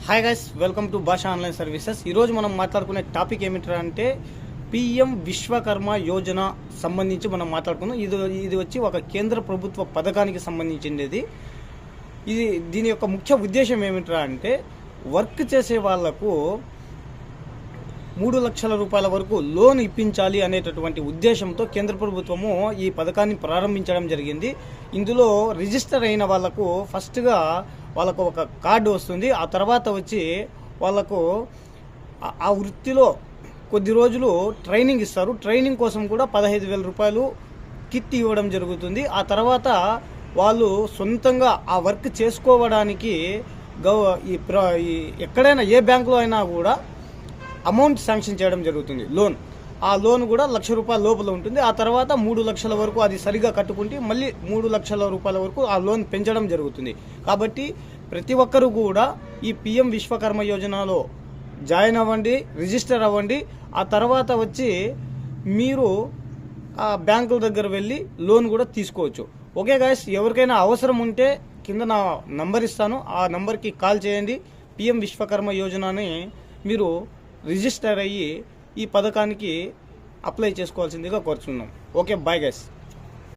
Hi guys, welcome to భాష online services. ఈరోజు మనం మాట్లాడుకునే టాపిక్ ఏమిటంటే పిఎం విశ్వకర్మ యోజన సంబంధించి మనం మాట్లాడుకుందాం. ఇది వచ్చి ఒక కేంద్ర ప్రభుత్వ పథకానికి సంబంధించింది. దీని యొక్క ముఖ్య ఉద్దేశం ఏమిట్రా అంటే వర్క్ చేసే వాళ్లకు 3 లక్షల రూపాయల వరకు లోన్ ఇప్పించాలి అనేటటువంటి ఉద్దేశంతో కేంద్ర ప్రభుత్వము ఈ పథకాన్ని ప్రారంభించడం జరిగింది. ఇందులో రిజిస్టర్ అయిన వాళ్లకు ఫస్ట్గా వాళ్ళకు ఒక కార్డు వస్తుంది. ఆ తర్వాత వచ్చి వాళ్ళకు ఆ వృత్తిలో కొద్ది రోజులు ట్రైనింగ్ ఇస్తారు. ట్రైనింగ్ కోసం కూడా 15,000 రూపాయలు కిట్ ఇవ్వడం జరుగుతుంది. ఆ తర్వాత వాళ్ళు సొంతంగా ఆ వర్క్ చేసుకోవడానికి ఎక్కడైనా ఏ బ్యాంకులో అయినా కూడా అమౌంట్ శాంక్షన్ చేయడం జరుగుతుంది. ఆ లోన్ కూడా 1,00,000 రూపాయల లోపల ఉంటుంది. ఆ తర్వాత 3 లక్షల వరకు అది సరిగా కట్టుకుంటే మళ్ళీ 3 లక్షల రూపాయల వరకు ఆ లోన్ పెంచడం జరుగుతుంది. కాబట్టి ప్రతి ఒక్కరూ కూడా ఈ పిఎం విశ్వకర్మ యోజనలో జాయిన్ అవ్వండి, రిజిస్టర్ అవ్వండి. ఆ తర్వాత వచ్చి మీరు ఆ బ్యాంకుల దగ్గర వెళ్ళి లోన్ కూడా తీసుకోవచ్చు. ఓకే గాయస్, ఎవరికైనా అవసరం ఉంటే కింద నా నంబర్ ఇస్తాను, ఆ నంబర్కి కాల్ చేయండి. పిఎం విశ్వకర్మ యోజనని మీరు రిజిస్టర్ అయ్యి ఈ పథకానికి అప్లై చేసుకోవాల్సిందిగా కోరుతున్నాం. Okay, bye guys.